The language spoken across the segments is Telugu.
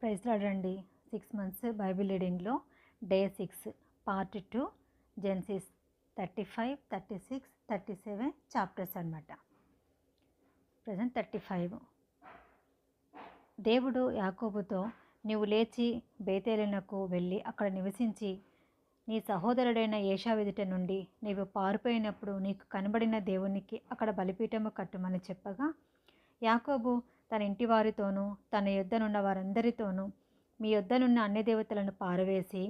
ప్రైజ్ లార్డ్ అండి. 6 మంత్స్ బైబిల్ రీడింగ్లో డే 6 పార్ట్ 2 జెన్సిస్ 35, 36, 37 చాప్టర్స్ అన్నమాట. ప్రజెంట్ 35. దేవుడు యాకోబుతో, నీవు లేచి బేతేలునకు వెళ్ళి అక్కడ నివసించి నీ సహోదరుడైన ఏశావు ఎదుట నుండి నీవు పారిపోయినప్పుడు నీకు కనబడిన దేవునికి అక్కడ బలిపీఠము కట్టుమని చెప్పగా, యాకోబు తన ఇంటి వారితోనూ తన యొద్దనున్న వారందరితోనూ మీ యొద్దనున్న అన్ని దేవతలను పారవేసి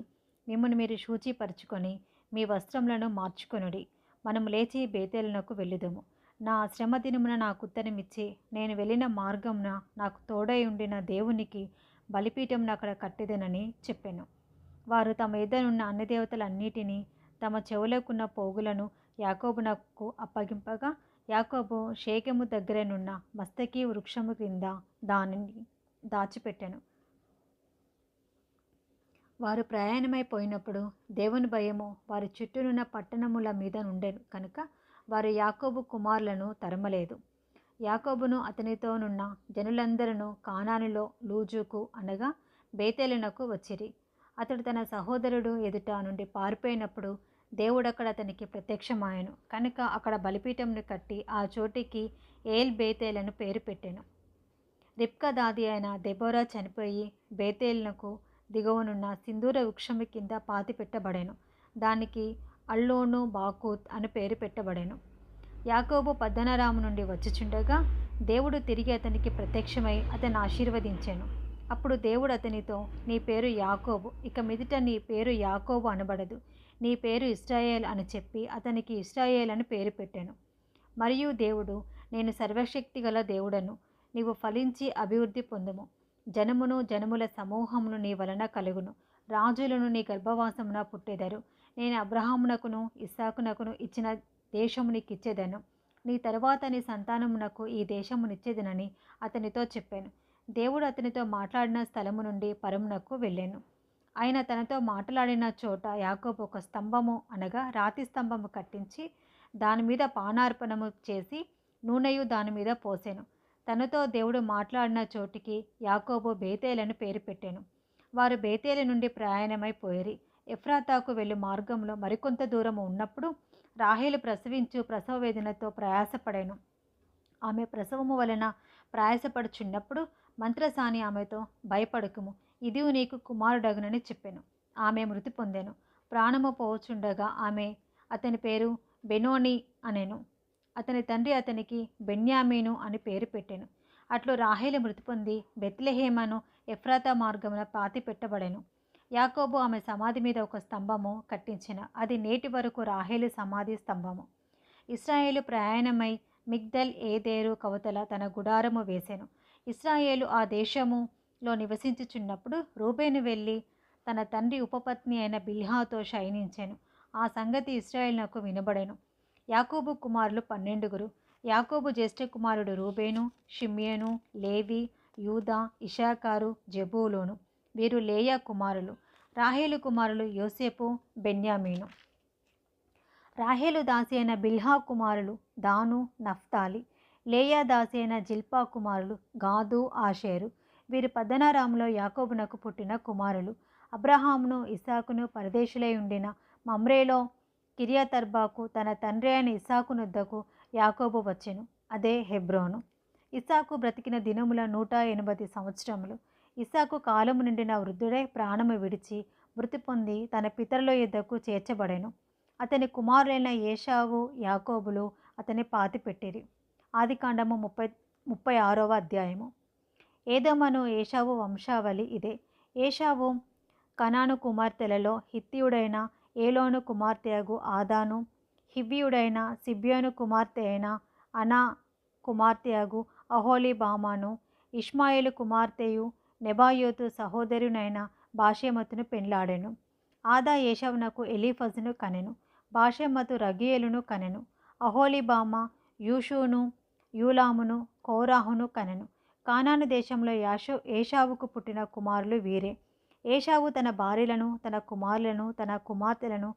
మిమ్మల్ని మీరు శూచీపరుచుకొని మీ వస్త్రములను మార్చుకొనుడి, మనము లేచి బేతేలునకు వెళ్ళుదము. నా శ్రమ దినమున నాకు ఉత్తరమిచ్చి నేను వెళ్ళిన మార్గమున నాకు తోడై ఉండిన దేవునికి బలిపీఠమును అక్కడ కట్టెదనని చెప్పాను. వారు తమ ఎదురున్న అన్ని దేవతలన్నిటినీ తమ చెవులకున్న పోగులను యాకోబునకు అప్పగింపగా, యాకోబు షేకెము దగ్గరనున్న మస్తకి వృక్షము క్రింద దానిని దాచిపెట్టాను. వారు ప్రయాణమైపోయినప్పుడు దేవుని భయము వారి చుట్టూనున్న పట్టణముల మీద నుండెను కనుక వారు యాకోబు కుమారులను తరమలేదు. యాకోబును అతనితోనున్న జనులందరూ కానానులో లూజుకు అనగా బేతేలునకు వచ్చిరి. అతడు తన సహోదరుడు ఎదుట నుండి పారిపోయినప్పుడు దేవుడక్కడ అతనికి ప్రత్యక్షమాయెను కనుక అక్కడ బలిపీఠంను కట్టి ఆ చోటికి ఏల్ బేతేల్ అని పేరు పెట్టెను. రిబ్కా దాది అయిన దెబోరా చనిపోయి బేతేలునకు దిగువనున్న సింధూర వృక్షము కింద పాతి పెట్టబడెను. దానికి అల్లోను బాకూత్ అని పేరు పెట్టబడెను. యాకోబు పద్దనరాము నుండి వచ్చుచుండగా దేవుడు తిరిగి అతనికి ప్రత్యక్షమై అతన్ని ఆశీర్వదించెను. అప్పుడు దేవుడు అతనితో, నీ పేరు యాకోబు, ఇక మీదట నీ పేరు యాకోబు అనబడదు, నీ పేరు ఇశ్రాయేల్ అని చెప్పి అతనికి ఇశ్రాయేల్ అని పేరు పెట్టెను. మరియు దేవుడు, నేను సర్వశక్తి గల దేవుడను, నీవు ఫలించి అభివృద్ధి పొందుము, జనమును జనముల సమూహమును నీ వలన కలుగును, రాజులను నీ గర్భవాసమున పుట్టెదరు, నేను అబ్రహామునకును ఇస్సాకునకును ఇచ్చిన దేశము నీకిచ్చేదను, నీ తరువాత నీ సంతానమునకు ఈ దేశమునిచ్చేదనని అతనితో చెప్పాను. దేవుడు అతనితో మాట్లాడిన స్థలము నుండి పరమునకు వెళ్ళాను. ఆయన తనతో మాట్లాడిన చోట యాకోబు ఒక స్తంభము అనగా రాతి స్తంభము కట్టించి దాని మీద పానార్పణము చేసి నూనెయు దాని మీద పోసెను. తనతో దేవుడు మాట్లాడిన చోటికి యాకోబు బేతేలని పేరు పెట్టాను. వారు బేతేలు నుండి ప్రయాణమైపోయిరి. ఎఫ్రాతాకు వెళ్ళు మార్గంలో మరికొంత దూరము ఉన్నప్పుడు రాహేలు ప్రసవించు ప్రసవ వేదనతో ప్రయాసపడాను. ఆమె ప్రసవము వలన ప్రయాసపడుచున్నప్పుడు మంత్రసాని ఆమెతో, భయపడకుము, ఇదియు నీకు కుమారుడగునని చెప్పెను. ఆమె మృతి పొందెను. ప్రాణము పోవచుండగా ఆమె అతని పేరు బెనోని అనెను. అతని తండ్రి అతనికి బెన్యామీను అని పేరు పెట్టెను. అట్లు రాహేలు మృతి పొంది బెత్లెహేమను ఎఫ్రాతా మార్గమున పాతి పెట్టబడెను. యాకోబు ఆమె సమాధి మీద ఒక స్తంభము కట్టించిన, అది నేటి వరకు రాహేలు సమాధి స్తంభము. ఇశ్రాయేలు ప్రయాణమై మిగ్దల్ ఏదేరు కవతల తన గుడారము వేసెను. ఇశ్రాయేలు ఆ దేశములో నివసించుచున్నప్పుడు రూబేను వెళ్ళి తన తండ్రి ఉపపత్ని అయిన బిల్హాతో శయనించెను. ఆ సంగతి ఇశ్రాయేలునకు వినబడెను. యాకోబు కుమారులు 12. యాకోబు జ్యేష్ఠ కుమారుడు రూబేను, షిమ్యోను, లేవి, యూదా, ఇషాకారు, జెబూలూను. వీరు లేయా కుమారులు. రాహేలు కుమారులు యోసేపు, బెన్యామీను. రాహేలు దాసి అయిన బిల్హా కుమారులు దాను, నఫ్తాలి. లేయా దాసి అయిన జిల్పా కుమారులు గాదు, ఆషేరు. వీరు పద్దనరాములో యాకోబునకు పుట్టిన కుమారులు. అబ్రహామును ఇస్సాకును పరదేశులై ఉండిన మమ్రేలో కిరియతర్బాకు తన తండ్రి అయిన ఇస్సాకు నొద్దకు యాకోబు వచ్చెను, అదే హెబ్రోను. ఇస్సాకు బ్రతికిన దినముల 180 సంవత్సరములు. ఇస్సాకు కాలము నిండిన వృద్ధుడై ప్రాణము విడిచి మృతి పొంది తన పితరుల యొద్దకు చేర్చబడెను. అతని కుమారులైన ఏశావు, యాకోబులు అతని పాతిపెట్టిరి. ఆదికాండము 36వ అధ్యాయము. ఏదోమను ఏశావు వంశావళి ఇదే. ఏశావు కనాను కుమార్తెలలో హిత్తీయుడైన ఏలోను కుమార్తెయగు ఆదాను, హివ్వీయుడైన సిబ్యోను కుమార్తె అయిన అనా కుమార్తెయగు అహోలీబామాను, ఇష్మాయేలు కుమార్తెయు నెబాయోతు సహోదరునైన బాషెమతును పెండ్లాడెను. ఆదా ఏశావునకు ఎలీఫజును కనెను. బాషెమతు రగీయేలును కనెను. అహోలీబామా యూషును, యూలామును, కోరాహును కనెను. కానాను దేశంలో ఏశావుకు పుట్టిన కుమారులు వీరే. ఏశావు తన భార్యలను, తన కుమారులను, తన కుమార్తెలను,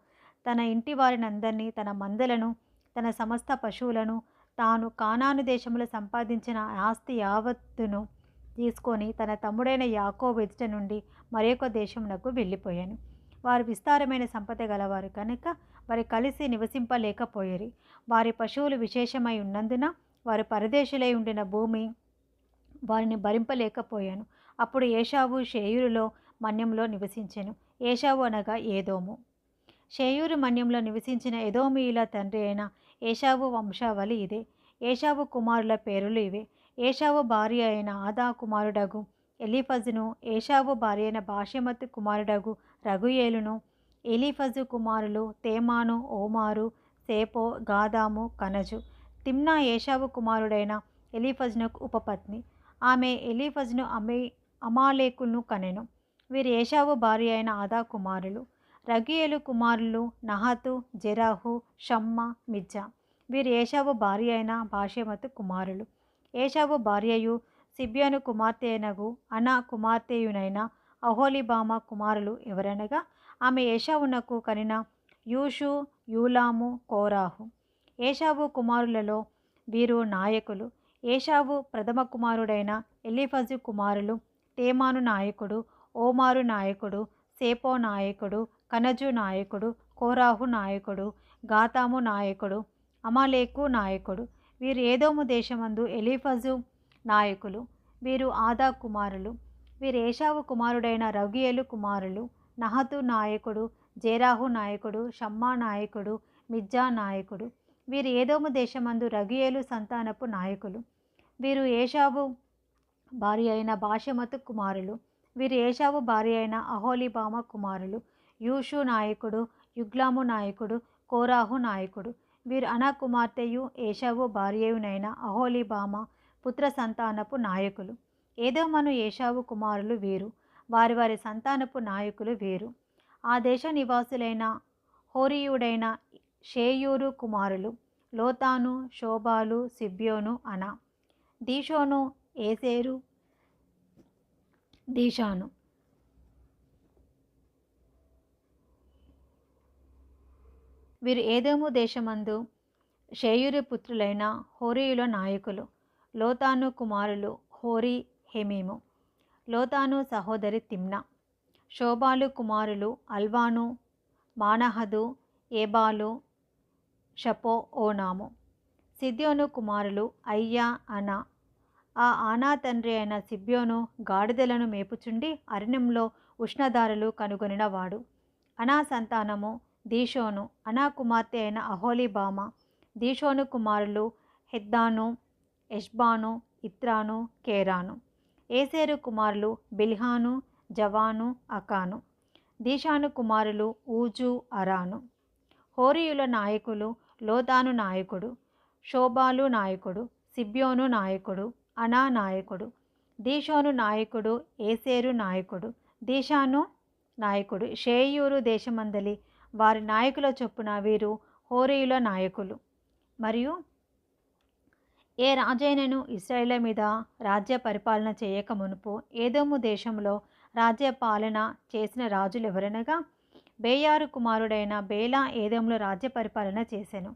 తన ఇంటి వారినందరినీ, తన మందలను, తన సమస్త పశువులను, తాను కానాను దేశంలో సంపాదించిన ఆస్తి యావత్తును తీసుకొని తన తమ్ముడైన యాకోబు ఎదుట నుండి మరొక దేశమునకు వెళ్ళిపోయాను. వారు విస్తారమైన సంపద గలవారు కనుక వారు కలిసి నివసింపలేకపోయేరి. వారి పశువులు విశేషమై ఉన్నందున వారు పరదేశులై ఉండిన భూమి వారిని భరింపలేకపోయాను. అప్పుడు ఏశావు షేయూరులో మన్యంలో నివసించెను. ఏశావు అనగా ఏదోము. షేయూరు మన్యంలో నివసించిన ఎదోమీయుల తండ్రి అయిన ఏశావు వంశావళి ఇదే. ఏశావు కుమారుల పేరులు ఇవే. ఏశావు భార్య అయిన ఆదా కుమారుడగు ఎలీఫజును, ఏశావు భార్య అయిన బాషెమతు కుమారుడగు రగుయేలును, ఎలీఫజు కుమారులు తేమాను, ఓమారు, సేపో, గాదాము, కనజు. తిమ్నా ఏశావు కుమారుడైన ఎలీఫజునకు ఉపపత్ని. ఆమె ఎలీఫజును అమాలేకును కనెను. వీరు ఏశావు భార్య అయిన ఆదా కుమారులు. రగుయేలు కుమారులు నహతు, జెరాహు, షమ్మా, మిజ్జా. వీరు ఏశావు భార్య అయిన బాషెమతు కుమారులు. ఏశావు భార్యయు సిబ్యోను కుమార్తె అయినగు అనా కుమార్తెయునైన అహోలీబామ కుమారులు ఎవరనగా ఆమె ఏశావునకు కనిన యూషు, యూలాము, కోరాహు. ఏశావు కుమారులలో వీరు నాయకులు. ఏశావు ప్రథమ కుమారుడైన ఎలీఫజు కుమారులు తేమాను నాయకుడు, ఓమారు నాయకుడు, సేపో నాయకుడు, కనజు నాయకుడు, కోరాహు నాయకుడు, గాతాము నాయకుడు, అమాలేకు నాయకుడు. వీరు ఏదోము దేశమందు ఎలీఫజు నాయకులు. వీరు ఆదా కుమారులు. వీరు ఏశావు కుమారుడైన రగుయేలు కుమారులు. నహతు నాయకుడు, జేరాహు నాయకుడు, షమ్మా నాయకుడు, మిజ్జా నాయకుడు. వీరు ఏదోము దేశమందు రగుయేలు సంతానపు నాయకులు. వీరు ఏశావు భార్య అయిన బాషెమతు కుమారులు. వీరు ఏశావు భార్య అయిన అహోలీబామ కుమారులు. యూషు నాయకుడు, యుగ్లాము నాయకుడు, కోరాహు నాయకుడు. వీరు అనా కుమార్తెయు ఏశావు భార్యయునైన అహోలీబామ పుత్ర సంతానపు నాయకులు. ఏదోమను ఏశావు కుమారులు వీరు. వారి వారి సంతానపు నాయకులు వీరు. ఆ దేశ నివాసులైన హోరీయుడైన షేయూరు కుమారులు లోతాను, శోబాలు, సిబ్యోను, అనా. దీషోను, ఏసేరు, దీషాను. వీరు ఏదోము దేశమందు షేయూరు పుత్రులైన హోరీయుల నాయకులు. లోతాను కుమారులు హోరీ, హెమీము. లోతాను సహోదరి తిమ్నా. శోబాలు కుమారులు అల్వాను, మానహదు, ఏబాలు, షపో, ఓనాము. సిద్యోను కుమారులు అయ్యా, అనా. ఆ ఆనా తండ్రి అయిన సిబ్యోను గాడిదలను మేపుచుండి అరణ్యంలో ఉష్ణధారలు కనుగొనినవాడు. అనా సంతానము దీషోను. అనా కుమార్తె అయిన అహోలీబామ. దీషోను కుమారులు హెద్దాను, ఎష్బాను, ఇత్రాను, కేరాను. ఏసేరు కుమారులు బిల్హాను, జవాను, అకాను. దీషాను కుమారులు ఊజు, అరాను. హోరీయుల నాయకులు లోతాను నాయకుడు, శోబాలు నాయకుడు, సిబ్యోను నాయకుడు, అనా నాయకుడు. దీషోను నాయకుడు, ఏసేరు నాయకుడు, దీషాను నాయకుడు. షేయూరు దేశమందలి వారి నాయకుల చొప్పున వీరు హోరీయుల నాయకులు. మరియు ఏ రాజైనను ఇశ్రాయేలు మీద రాజ్య పరిపాలన చేయక మునుపు ఏదోము దేశంలో రాజ్య పాలన చేసిన రాజులు ఎవరనగా బేయారు కుమారుడైన బేలా ఏదోములో రాజ్య పరిపాలన చేసెను.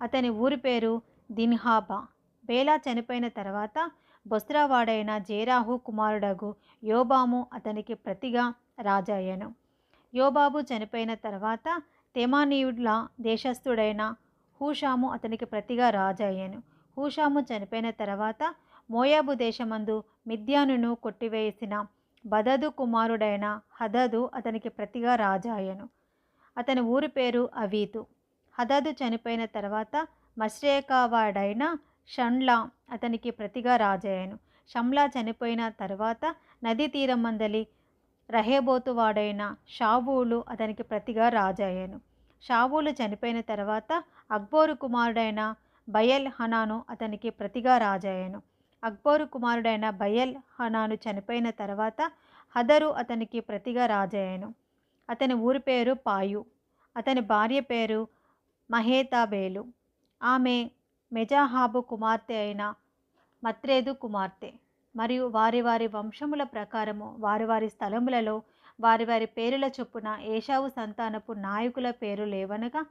అతని ఊరి పేరు దిన్హాబా. బేలా చనిపోయిన తర్వాత బొస్రావాడైన జేరాహు కుమారుడగు యోబాము అతనికి ప్రతిగా రాజయ్యను. యోబాబు చనిపోయిన తర్వాత తెమానీయుడ్ల దేశస్థుడైన హూషాము అతనికి ప్రతిగా రాజయ్యను. హూషాము చనిపోయిన తర్వాత మోయాబు దేశమందు మిద్యానును కొట్టివేసిన బదదు కుమారుడైన హదదు అతనికి ప్రతిగా రాజయ్యను. అతని ఊరి పేరు అవీతు. హదదు చనిపోయిన తర్వాత మశ్రేకావాడైన షండ్లా అతనికి ప్రతిగా రాజయ్యను. షమ్లా చనిపోయిన తర్వాత నదీ తీరమందలి రహేబోతువాడైన షావూలు అతనికి ప్రతిగా రాజయ్యను. షావూలు చనిపోయిన తర్వాత అక్బోరు కుమారుడైన బయల్ హనాను అతనికి ప్రతిగా రాజయ్యను. అక్బోరు కుమారుడైన బయల్ హనాను చనిపోయిన తర్వాత హదరు అతనికి ప్రతిగా రాజయ్యను. అతని ఊరి పేరు పాయు. అతని భార్య పేరు మహేతాబేలు. ఆమె మెజాహాబు కుమార్తె అయిన మత్రేదు కుమార్తె. మరియు వారి వారి వంశముల ప్రకారము వారి వారి స్థలములలో వారి వారి పేరుల చొప్పున ఏశావు సంతానపు నాయకుల పేరు లేవనగా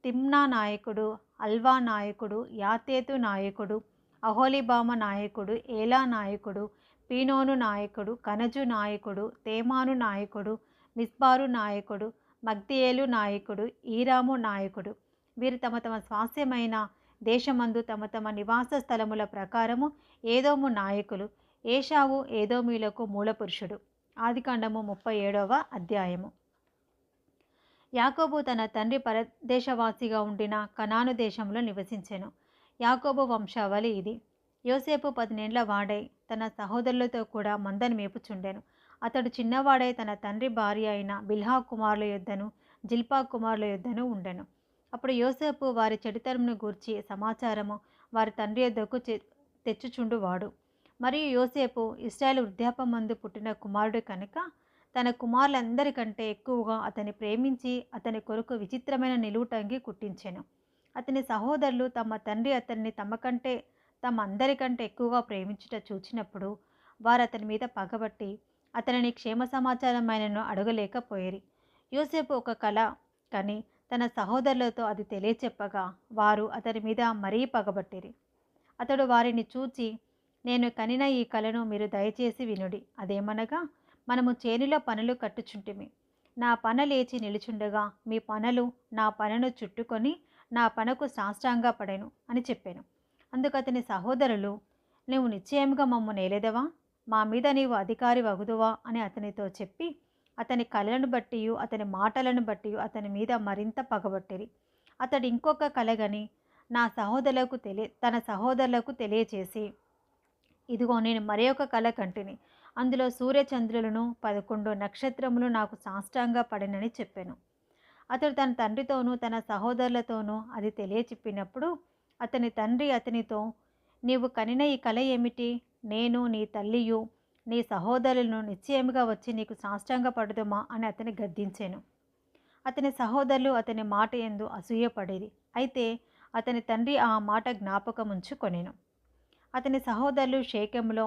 తిమ్నా నాయకుడు, అల్వా నాయకుడు, యాతేతు నాయకుడు, అహోలీబామ నాయకుడు, ఏలా నాయకుడు, పీనోను నాయకుడు, కనజు నాయకుడు, తేమాను నాయకుడు, మిస్బారు నాయకుడు, మగ్దియేలు నాయకుడు, ఈరాము నాయకుడు. వీరు తమ తమ స్వాస్యమైన దేశమందు తమ తమ నివాస స్థలముల ప్రకారము ఏదోము నాయకులు. ఏషావు ఏదోమీలకు మూలపురుషుడు. ఆదికాండము 37వ అధ్యాయము. యాకోబు తన తండ్రి పరదేశవాసిగా ఉండిన కనాను దేశంలో నివసించెను. యాకోబు వంశావళి ఇది. యోసేపు 10 వాడై తన సహోదరులతో కూడా మందను మేపుచుండెను. అతడు చిన్నవాడై తన తండ్రి భార్య అయిన బిల్హా కుమారుల యొద్దను జిల్పా కుమారుల యొద్దను ఉండెను. అప్పుడు యోసేపు వారి చెడుతరమును గూర్చి సమాచారము వారి తండ్రి యొద్దకు తెచ్చుచుండువాడు. మరియు యోసేపు ఇశ్రాయేలు వృద్ధాపమందు పుట్టిన కుమారుడు కనుక తన కుమారులందరికంటే ఎక్కువగా అతన్ని ప్రేమించి అతని కొరకు విచిత్రమైన నిలువుటంగి కుట్టించెను. అతని సహోదరులు తమ తండ్రి అతన్ని తమ అందరికంటే ఎక్కువగా ప్రేమించుట చూచినప్పుడు వారు అతని మీద పగబట్టి అతనిని క్షేమ సమాచారమైనను అడగలేకపోయిరి. యోసేపు ఒక కల కని తన సహోదరులతో అది తెలియచెప్పగా వారు అతని మీద మరీ పగబట్టిరి. అతడు వారిని చూచి, నేను కనిన ఈ కలను మీరు దయచేసి వినుడి. అదేమనగా, మనము చేనులో పనులు కట్టుచుంటిమి. నా పన లేచి నిలుచుండగా మీ పనలు నా పనను చుట్టుకొని నా పనకు సాష్టాంగపడెను అని చెప్పాను. అందుకు అతని సహోదరులు, నీవు నిశ్చయముగా మమ్ము నేలెదవా, మా మీద నీవు అధికారి వగుదువా అని అతనితో చెప్పి అతని కళలను బట్టి అతని మాటలను బట్టి అతని మీద మరింత పగబట్టిరి. అతడు ఇంకొక కలగని తన సహోదరులకు తెలియచేసి, ఇదిగో నేను మరి ఒక కల కంటిని. అందులో సూర్యచంద్రులను 11 నక్షత్రములు నాకు సాష్టాంగ పడినని చెప్పాను. అతడు తన తండ్రితోనూ తన సహోదరులతోనూ అది తెలియచెప్పినప్పుడు అతని తండ్రి అతనితో, నీవు కనిన ఈ కల ఏమిటి? నేను నీ తల్లియు నీ సహోదరులను నిశ్చయముగా వచ్చి నీకు సాష్టాంగపడుదుమా అని అతని గద్దించెను. అతని సహోదరులు అతని మాట యందు అసూయపడిరి. అయితే అతని తండ్రి ఆ మాట జ్ఞాపకముంచుకొనెను. అతని సహోదరులు షేకెములో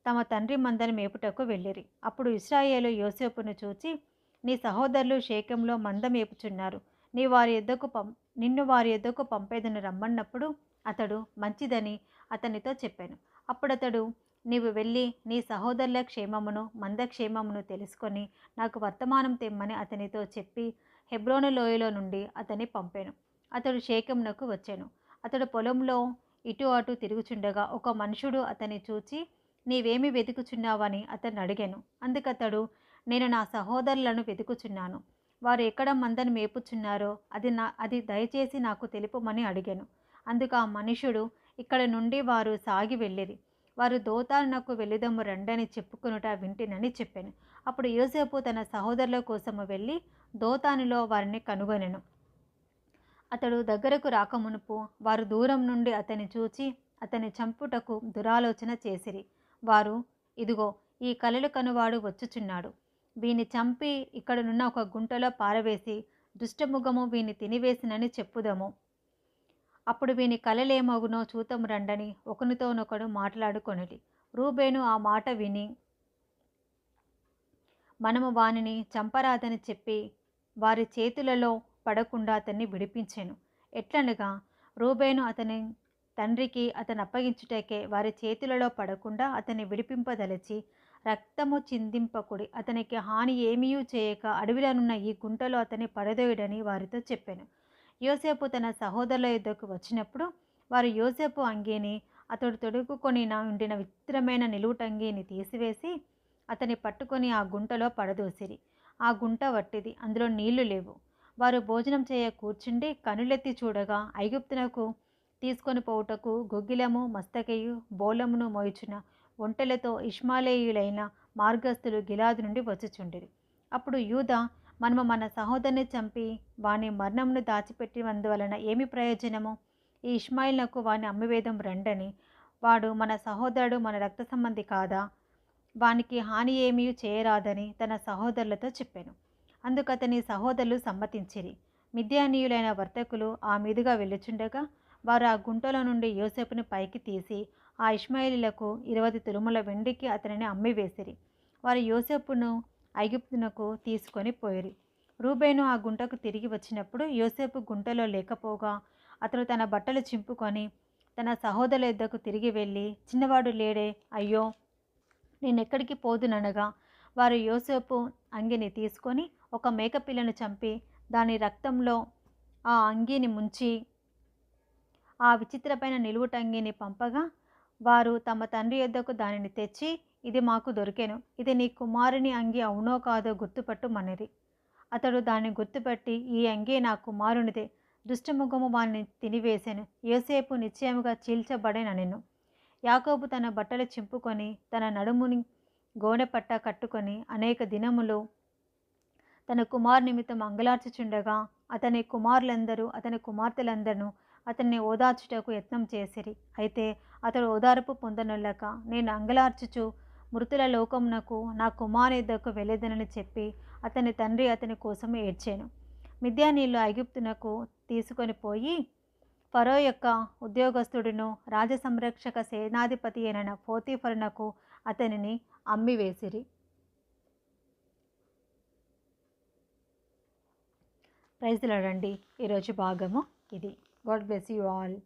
తమ తండ్రి మందను మేపుటకు వెళ్ళిరి. అప్పుడు ఇశ్రాయేలు యోసేపును చూచి, నీ సహోదరులు షేకెంలో మంద మేపుచున్నారు, నిన్ను వారి యొద్దకు పంపేదను రమ్మన్నప్పుడు అతడు మంచిదని అతనితో చెప్పాను. అప్పుడతడు, నీవు వెళ్ళి నీ సహోదరుల క్షేమమును మంద క్షేమమును తెలుసుకొని నాకు వర్తమానం తెమ్మని అతనితో చెప్పి హెబ్రోను లోయలో నుండి అతన్ని పంపాను. అతడు షేకెమునకు వచ్చాను. అతడు పొలంలో ఇటు అటు తిరుగుచుండగా ఒక మనుషుడు అతన్ని చూచి, నీవేమి వెతుకుచున్నావని అతన్ని అడిగాను. అందుకతడు, నేను నా సహోదరులను వెతుకుచున్నాను. వారు ఎక్కడ మందను మేపుచున్నారో అది దయచేసి నాకు తెలుపమని అడిగాను. అందుకు ఆ మనుషుడు, ఇక్కడ నుండి వారు సాగి వెళ్ళిరి. వారు దోతానునకు వెళ్ళుదము రండని చెప్పుకొనుట వింటినని చెప్పాను. అప్పుడు యోసేపు తన సహోదరుల కోసము వెళ్ళి దోతానులో వారిని కనుగొనెను. అతడు దగ్గరకు రాకమునుపు వారు దూరం నుండి అతన్ని చూచి అతన్ని చంపుటకు దురాలోచన చేసిరి. వారు, ఇదిగో ఈ కలలు కనువాడు వచ్చుచున్నాడు, వీని చంపి ఇక్కడనున్న ఒక గుంటలో పారవేసి దుష్టముఖము వీని తినివేసినని చెప్పుదము. అప్పుడు వీని కలలేమగునో చూతము రండని ఒకనితోనొకడు మాట్లాడుకొనిరి. రూబేను ఆ మాట విని, మనము వానిని చంపరాదని చెప్పి వారి చేతులలో పడకుండా అతన్ని విడిపించెను. ఎట్లనగా, రూబేను అతని తండ్రికి అతను అప్పగించుటకే వారి చేతులలో పడకుండా అతన్ని విడిపింపదలచి, రక్తము చిందింపకుడి, అతనికి హాని ఏమీయూ చేయక అడవిలోనున్న ఈ గుంటలో అతన్ని పడదోయుడని వారితో చెప్పాను. యోసేపు తన సహోదరుల యొద్దకు వచ్చినప్పుడు వారు యోసేపు అంగీని అతడు తొడుగుకొని ఉండిన విచిత్రమైన నిలువుటంగీని తీసివేసి అతన్ని పట్టుకొని ఆ గుంటలో పడదోసిరి. ఆ గుంట వట్టిది, అందులో నీళ్లు లేవు. వారు భోజనం చేయ కూర్చుండి కనులెత్తి చూడగా ఐగుప్తునకు తీసుకొని పోవుటకు గుగ్గిలము మస్తకయు బోలమును మోయుచున్న ఒంటెలతో ఇష్మాలేయులైన మార్గస్థులు గిలాదు నుండి వచ్చుచుండిరి. అప్పుడు యూదా, మనము మన సహోదరుని చంపి వాని మరణమును దాచిపెట్టినందువలన ఏమి ప్రయోజనము? ఈ ఇష్మాయిల్నకు వాని అమ్మివేదం రండని, వాడు మన సహోదరుడు, మన రక్త సంబంధి కాదా, వానికి హాని ఏమీ చేయరాదని తన సహోదరులతో చెప్పాను. అందుకు అతని సహోదరులు సమ్మతించిరి. మిద్యానీయులైన వర్తకులు ఆ మీదుగా వెళ్ళుచుండగా వారు ఆ గుంటలో నుండి యోసేపుని పైకి తీసి ఆ ఇష్మాయేలీలకు 20 తులముల వెండికి అతనిని అమ్మివేసిరి. వారు యోసేపును ఐగుప్తునకు తీసుకొని పోయిరి. రూబేను ఆ గుంటకు తిరిగి వచ్చినప్పుడు యోసేపు గుంటలో లేకపోగా అతడు తన బట్టలు చింపుకొని తన సహోదరుల యొద్దకు తిరిగి వెళ్ళి, చిన్నవాడు లేడే, అయ్యో నేనెక్కడికి పోదుననగా వారు యోసేపు అంగిని తీసుకొని ఒక మేకపిల్లను చంపి దాని రక్తంలో ఆ అంగీని ముంచి ఆ విచిత్రమైన నిలువుటంగిని పంపగా వారు తమ తండ్రి యొద్దకు దానిని తెచ్చి, ఇది మాకు దొరికెను, ఇది నీ కుమారుని అంగి అవునో కాదో గుర్తుపట్టుమనిరి. అతడు దాన్ని గుర్తుపట్టి, ఈ అంగి నా కుమారునిదే, దుష్టముఖము వానిని తినివేసెను, యోసేపు నిశ్చయముగా చీల్చబడెననెను. యాకోబు తన బట్టలు చింపుకొని తన నడుముని గోనెపట్ట కట్టుకొని అనేక దినములు తన కుమారు నిమిత్తం అంగలార్చుచుండగా అతని కుమారులందరూ అతని కుమార్తెలందరూ అతన్ని ఓదార్చుటకు యత్నం చేసిరి. అయితే అతడు ఓదార్పు పొందనొల్లక, నేను అంగలార్చుచు మృతుల లోకమునకు నా కుమారుని యొద్దకు వెళ్ళేదనని చెప్పి అతని తండ్రి అతని కోసం ఏడ్చాను. మిద్యానీయులు ఐగుప్తునకు తీసుకొని పోయి ఫరో యొక్క ఉద్యోగస్తుడును రాజసంరక్షక సేనాధిపతి అయిన పోతీఫరునకు అతనిని అమ్మివేసిరి. ప్రైజ్ ది లార్డ్ అండి. ఈరోజు భాగము ఇది. God bless you all.